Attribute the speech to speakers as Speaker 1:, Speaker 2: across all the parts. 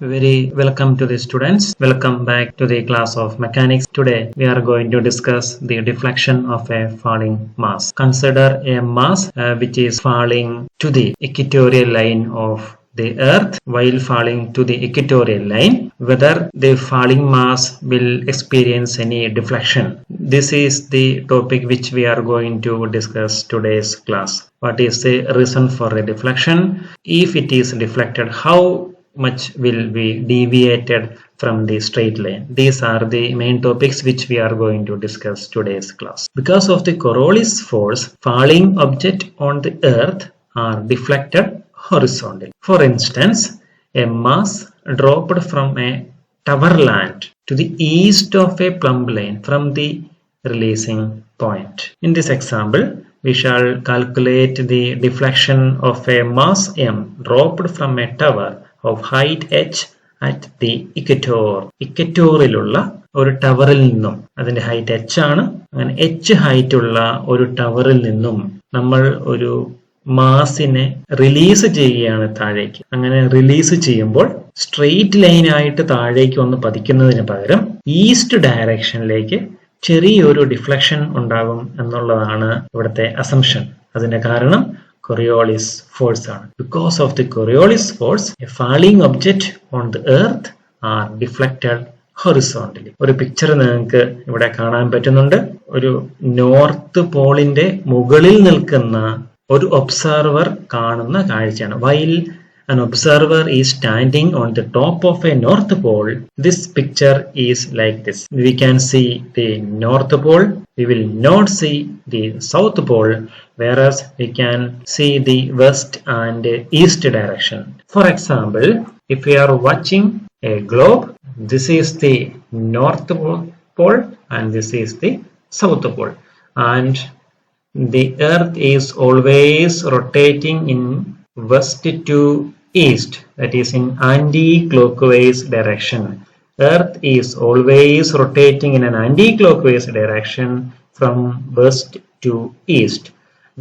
Speaker 1: Very welcome to the students. Welcome back to the class of mechanics. Today we are going to discuss the deflection of a falling mass. Consider a mass which is falling to the equatorial line of the earth. While falling to the equatorial line, whether the falling mass will experience any deflection. This is the topic which we are going to discuss today's class. What is the reason for a deflection? If it is deflected, how much will be deviated from the straight line? These are the main topics which we are going to discuss today's class. Because of the Coriolis force, falling objects on the earth are deflected horizontally. For instance, a mass dropped from a tower land to the east of a plumb line from the releasing point. In this example, we shall calculate the deflection of a mass m dropped from a tower of height h at the equator. ഇക്വറ്റോറിലുള്ള ഒരു ടവറിൽ നിന്നും, അതിന്റെ height h ആണ്, അങ്ങനെ h height ഉള്ള ഒരു ടവറിൽ നിന്നും നമ്മൾ ഒരു മാസിനെ റിലീസ് ചെയ്യുകയാണ് താഴേക്ക്. അങ്ങനെ റിലീസ് ചെയ്യുമ്പോൾ സ്ട്രെയിറ്റ് ലൈൻ ആയിട്ട് താഴേക്ക് വന്ന് പതിക്കുന്നതിന് പകരം ഈസ്റ്റ് ഡയറക്ഷനിലേക്ക് ചെറിയൊരു ഡിഫ്ലക്ഷൻ ഉണ്ടാകും എന്നുള്ളതാണ് ഇവിടുത്തെ അസംഷൻ. അതിന്റെ കാരണം Coriolis force ആണ്. Because of the Coriolis force, a falling object on the earth are deflected horizontally. ഒരു പിക്ചർ നിങ്ങൾക്ക് ഇവിടെ കാണാൻ പറ്റുന്നുണ്ട്. ഒരു നോർത്ത് പോളിന്റെ മുകളിൽ നിൽക്കുന്ന ഒരു ഒബ്സർവർ കാണുന്ന കാഴ്ചയാണ്. While an observer is standing on the top of a north pole, this picture is like this. We can see the north pole. We will not see the south pole, whereas we can see the west and east direction. For example, if we are watching a globe, this is the north pole and this is the south pole, and the earth is always rotating in west to east, that is in anti-clockwise direction. Earth is always rotating in an anti-clockwise direction from west to east.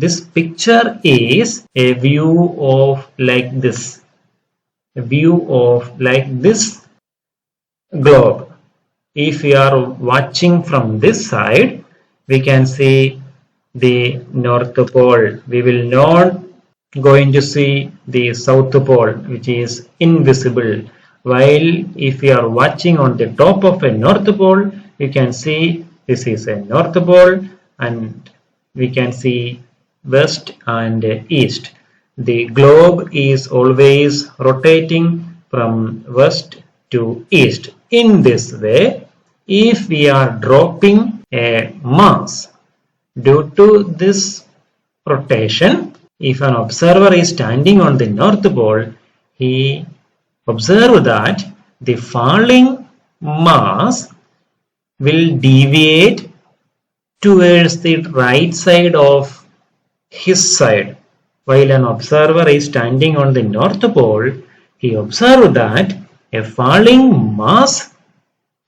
Speaker 1: This picture is a view of like this, a view of like this globe. If we are watching from this side, we can see the north pole. We will not going to see the south pole, which is invisible. While if we are watching on the top of a north pole, you can see this is a north pole and we can see west and east. The globe is always rotating from west to east. In this way, if we are dropping a mass due to this rotation, if an observer is standing on the north pole, he observe that the falling mass will deviate towards the right side of his side. While an observer is standing on the north pole, he observed that a falling mass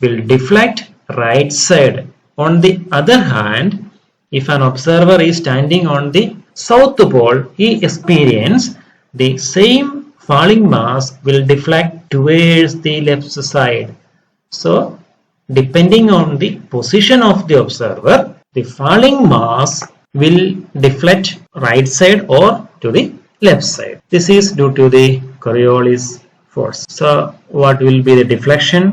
Speaker 1: will deflect right side. On the other hand, if an observer is standing on the south pole, he experiences the same falling mass will deflect towards the left side. So, depending on the position of the observer, the falling mass will deflect right side or to the left side. This is due to the Coriolis force. So, what will be the deflection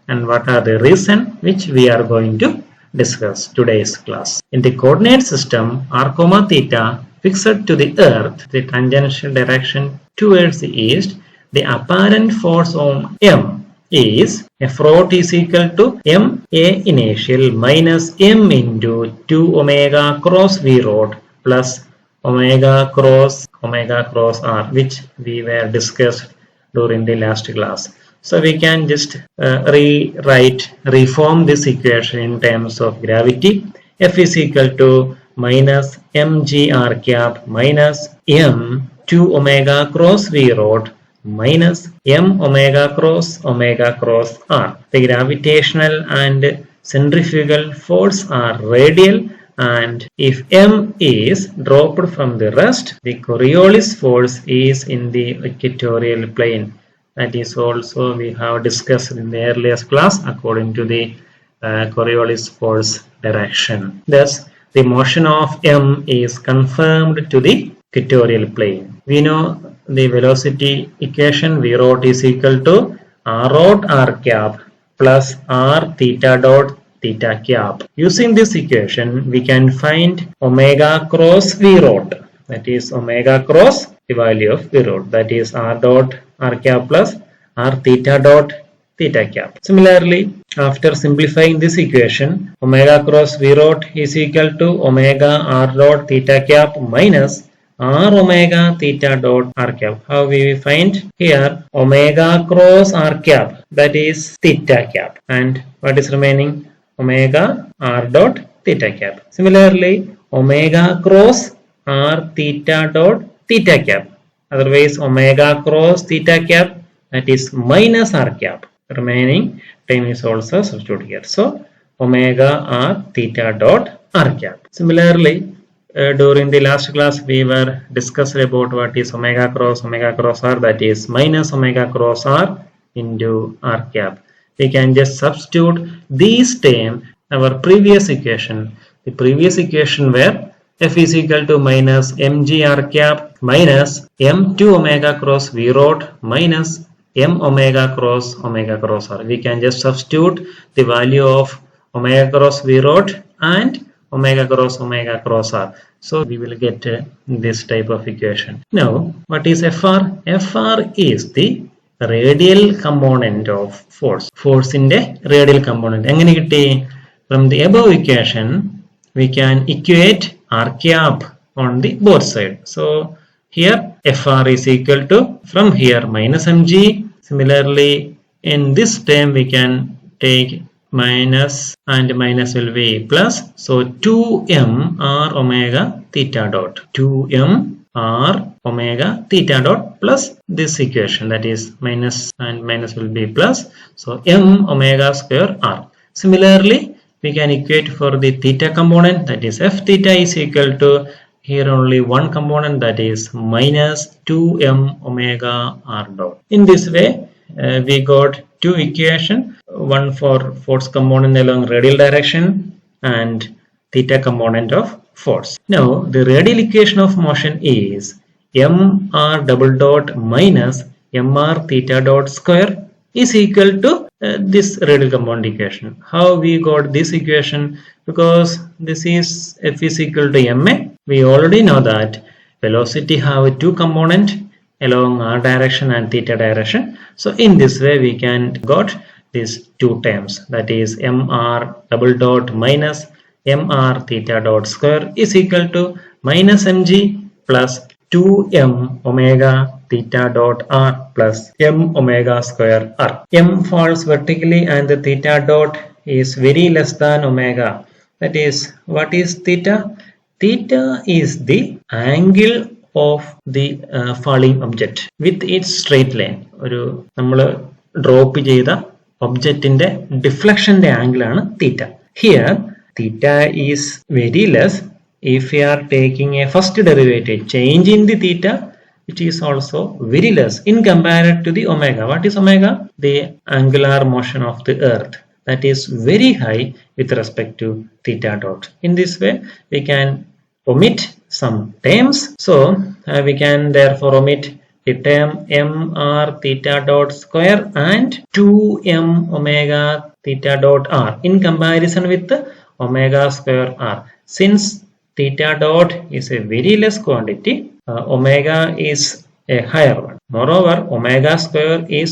Speaker 1: and what are the reasons which we are going to discuss today's class. In the coordinate system, r, theta fixed to the earth, the tangential direction towards the east, the apparent force on m is F rho is equal to m a initial minus m into 2 omega cross v rod plus omega cross r, which we were discussed during the last class. So we can just reform this equation in terms of gravity. F is equal to minus mg r cap minus m 2 omega cross v rod minus m omega cross r. The gravitational and centrifugal force are radial, and if m is dropped from the rest, the Coriolis force is in the equatorial plane. That is also we have discussed in the earliest class according to the Coriolis force direction. Thus, the motion of M is confirmed to the equatorial plane. We know the velocity equation V rho is equal to R rho r cap plus R theta dot theta cap. Using this equation, we can find omega cross V rho. That is omega cross the value of V rho. That is R dot r cap plus R theta dot theta cap. Similarly, after simplifying this equation, omega cross V rho is equal to omega R dot theta cap minus R omega theta dot r cap. How we find? Here omega cross r cap, that is theta cap, and what is remaining? Omega r dot theta cap. Similarly, omega cross r theta dot theta cap, otherwise omega cross theta cap, that is minus r cap. Remaining term is also substituted here. So omega r theta dot r cap. Similarly, during the last class we were discussed about what is omega cross r, that is minus omega cross r into r cap. We can just substitute these terms our previous equation. The previous equation where f is equal to minus mg r cap minus m2 omega cross v rho minus m omega cross r. We can just substitute the value of omega cross v rho and omega cross r. So we will get this type of equation. Now, what is Fr? Fr is the radial component of force. Force in the radial component. From the above equation, we can equate r cap on the both sides. So here Fr is equal to, from here, minus mg. Similarly, in this term we can take minus and minus will be plus. So 2m r omega theta dot. 2m r omega theta dot plus this equation, that is minus and minus will be plus. So m omega square r. Similarly, we can equate for the theta component, that is f theta is equal to, here only one component, that is minus 2m omega r dot. In this way, we got two equations, one for force component along radial direction and theta component of force. Now, the radial equation of motion is mr double dot minus mr theta dot square is equal to this radial component equation. How we got this equation? Because this is f is equal to ma. We already know that velocity have two components along r direction and theta direction. So in this way we can got these two terms, that is mr double dot minus mr theta dot square is equal to minus mg plus 2m omega theta dot r plus m omega square r. M falls vertically and the theta dot is very less than omega. That is, what is theta? Theta is the angle of the falling object with its straight line. ഒരു നമ്മൾ drop ചെയ്ത ഒബ്ജക്റ്റിന്റെ ഡിഫ്ലക്ഷന്റെ angle ആണ് തീറ്റ. Here theta is very less if we are taking a first derivative, change in the theta, which is also very less in compared to the omega. What is omega? The angular motion of the earth, that is very high with respect to theta dot. In this way we can omit some terms. So we can therefore omit the term mr theta dot square and 2m omega theta dot r in comparison with the omega square r. Since theta dot is a very less quantity, omega is a higher one. Moreover, omega square is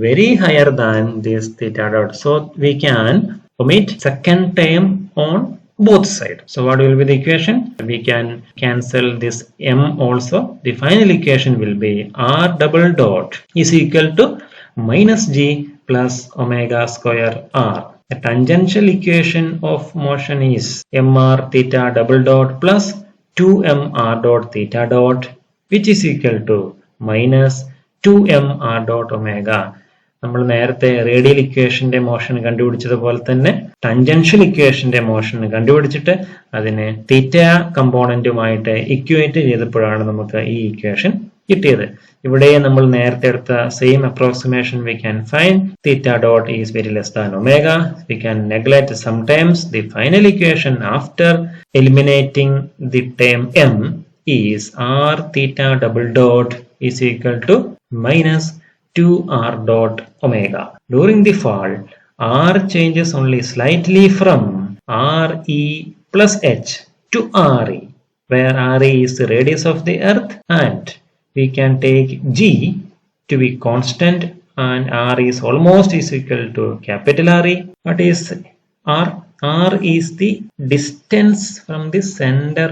Speaker 1: very higher than this theta dot. So we can omit second term on both sides. So what will be the equation? We can cancel this m also. The final equation will be r double dot is equal to minus g plus omega square r. The tangential equation of motion is mr theta double dot plus 2mr dot theta dot, which is equal to minus 2mr dot omega. നമ്മൾ നേരത്തെ radial ഇക്വേഷന്റെ motion കണ്ടുപിടിച്ചതുപോലെ തന്നെ tangential ഇക്വേഷന്റെ motion കണ്ടുപിടിച്ചിട്ട് അതിനെ തീറ്റ കമ്പോണന്റുമായിട്ട് equate ചെയ്തപ്പോഴാണ് നമുക്ക് ഈ ഇക്വേഷൻ കിട്ടിയത്. ഇവിടെ നമ്മൾ നേരത്തെ എടുത്ത same approximation we can find theta dot is very less than omega. We can neglect sometimes the final equation after eliminating the term m is r theta double dot is equal to minus 2r dot omega. During the fall, r changes only slightly from re plus h to re, where re is the radius of the earth and we can take g to be constant and r is almost is equal to capital RE. What is r? R is the distance from the center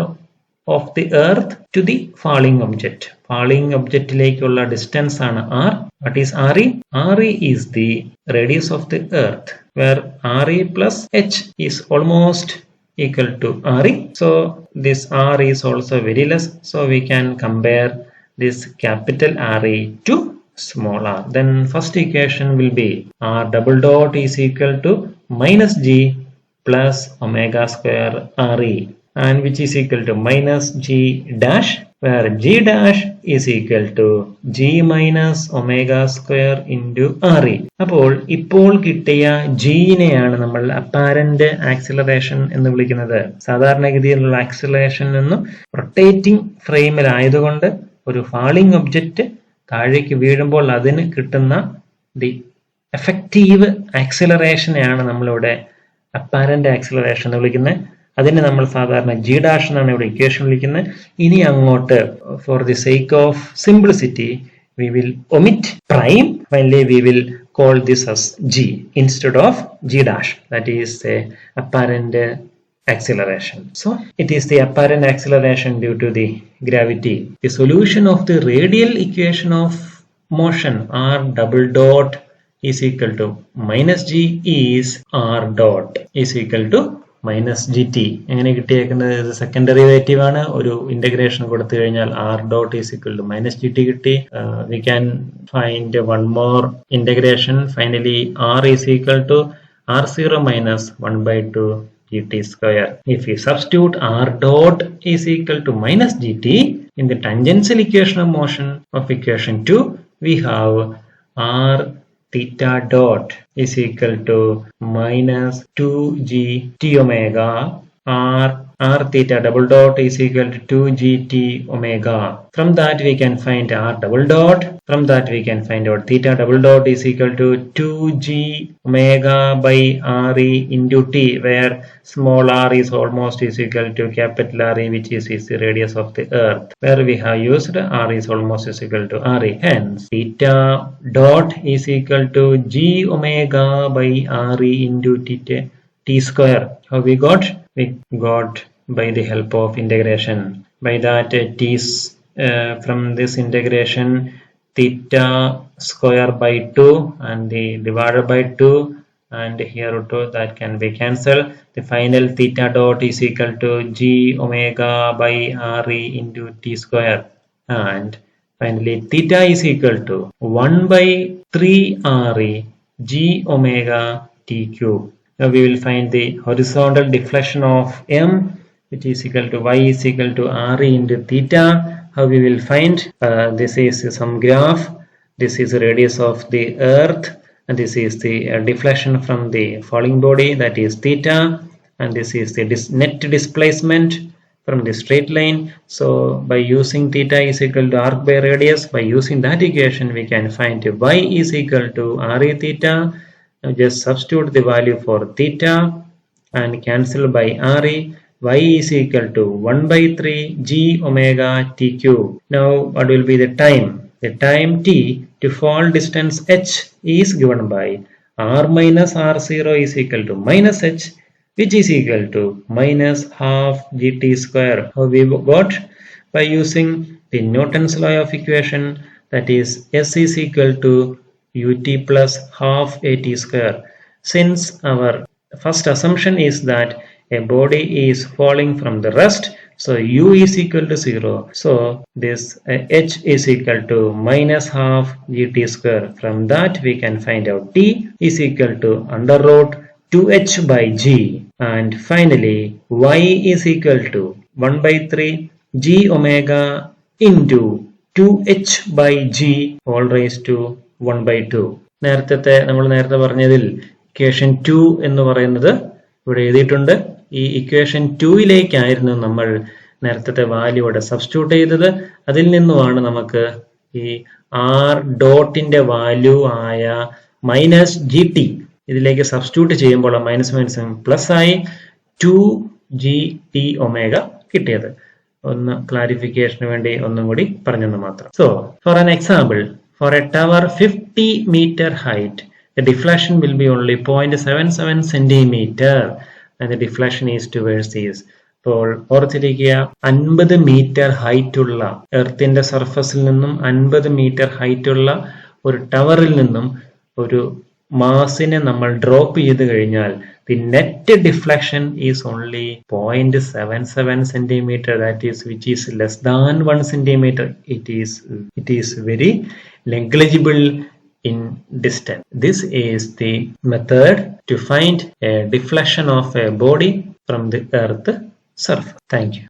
Speaker 1: of the earth to the falling object. Falling object lekkulla distance aanu r. What is RE? RE is the radius of the earth, where RE plus h is almost equal to RE. So this r is also very less. So we can compare this capital RE to small r. Then first equation will be r double dot is equal to minus g plus omega square RE, and which is equal to minus g dash, where g dash is equal to g minus omega square into RE. അപ്പോൾ ഇപ്പോൾ കിട്ടിയ ജിനെയാണ് നമ്മൾ apparent acceleration എന്ന് വിളിക്കുന്നത്. സാധാരണഗതിയിലുള്ള acceleration നിന്നും rotating ഫ്രെയിമിലായതുകൊണ്ട് ഒരു falling object താഴേക്ക് വീഴുമ്പോൾ അതിന് കിട്ടുന്ന ദി എഫക്റ്റീവ് ആക്സിലറേഷനെയാണ് നമ്മളിവിടെ അപ്പാരന്റ് ആക്സിലറേഷൻ എന്ന് വിളിക്കുന്നത്. അതിനെ നമ്മൾ സാധാരണ ജി ഡാഷ് എന്നാണ് ഇവിടെ ഇക്വേഷൻ വിളിക്കുന്നത്. ഇനി അങ്ങോട്ട് for the sake of simplicity we will omit prime. Finally we will call this as g instead of g dash, that is apparent acceleration. So it is the apparent acceleration due to the gravity. The solution of the radial equation of motion r double dot is equal to minus g is r dot is equal to minus g t. എങ്ങനെ കിട്ടിയേക്കുന്നത്? Second derivative ആണ്. ഒരു integration കൊടുത്തു കഴിഞ്ഞാൽ r dot is equal to minus g t കിട്ടി. We can find one more integration. Finally r is equal to r zero minus 1/2 gt square. If we substitute r dot is equal to minus gt in the tangential equation of motion of equation 2, we have r theta dot is equal to minus 2g t omega, r theta double dot is equal to 2g t omega. From that we can find r double dot. From that we can find out theta double dot is equal to 2g omega by re into t, where small r is almost is equal to capital RE, which is the radius of the earth, where we have used r is almost is equal to RE. Hence theta dot is equal to g omega by RE into t square. How we got? We got by the help of integration. By that from this integration, theta square by 2 and the divided by 2 and here 2, that can be cancelled. The final theta dot is equal to g omega by RE into t square, and finally theta is equal to 1/3 RE g omega t cube. Now we will find the horizontal deflection of m, which is equal to y is equal to RE into theta. How we will find? This is some graph. This is the radius of the earth, and this is the deflection from the falling body, that is theta, and this is the net displacement from the straight line. So by using theta is equal to arc by radius, by using that equation we can find y is equal to RE theta. Now just substitute the value for theta and cancel by RE. Y is equal to 1/3 g omega t cube. Now what will be the time? The time t to fall distance h is given by r minus r0 is equal to minus h, which is equal to minus half gt square. How we got? By using the Newton's law of equation, that is s is equal to ut plus half at square. Since our first assumption is that a body is falling from the rest, so u is equal to 0. So this h is equal to minus half gt square. From that we can find out t is equal to under root 2h by g, and finally y is equal to 1/3 g omega into 2h by g all raised to 1 by 2. നമ്മൾ നേരത്തെ പറഞ്ഞതിൽ equation 2 എന്ന് പറയുന്നത് ഇവിടെ എഴുതിയിട്ടുണ്ട്. ഈ equation 2യിലേക്കായിരുന്നു നമ്മൾ നേരത്തെ വാല്യൂ ഇവിടെ സബ്സ്റ്റിറ്റ്യൂട്ട് ചെയ്തത്. അതിൽ നിന്നുമാണ് നമുക്ക് ഈ ആർ ഡോട്ടിന്റെ വാല്യൂ ആയ മൈനസ് ജി ടി ഇതിലേക്ക് സബ്സ്റ്റിറ്റ്യൂട്ട് ചെയ്യുമ്പോൾ മൈനസ് മൈനസ് പ്ലസ് ആയി 2gt ഒമേഗ കിട്ടിയത്. ഒന്ന് ക്ലാരിഫിക്കേഷന് വേണ്ടി ഒന്നും കൂടി പറഞ്ഞെന്ന് മാത്രം. So for an example, for a tower 50 meter height, the deflection will be only 0.77 centimeter and the deflection is towards east. അപ്പോൾ ഓർത്തിരിക്കുക, 50 മീറ്റർ ഹൈറ്റ് ഉള്ള എർത്തിന്റെ സർഫസിൽ നിന്നും 50 മീറ്റർ ഹൈറ്റ് ഉള്ള ഒരു ടവറിൽ നിന്നും ഒരു മാസിനെ നമ്മൾ ഡ്രോപ്പ് ചെയ്ത് കഴിഞ്ഞാൽ the net deflection is only 0.77 centimeter, that is which is less than 1 centimeter. It is very negligible in distance. This is the method to find a deflection of a body from the earth surface. Thank you.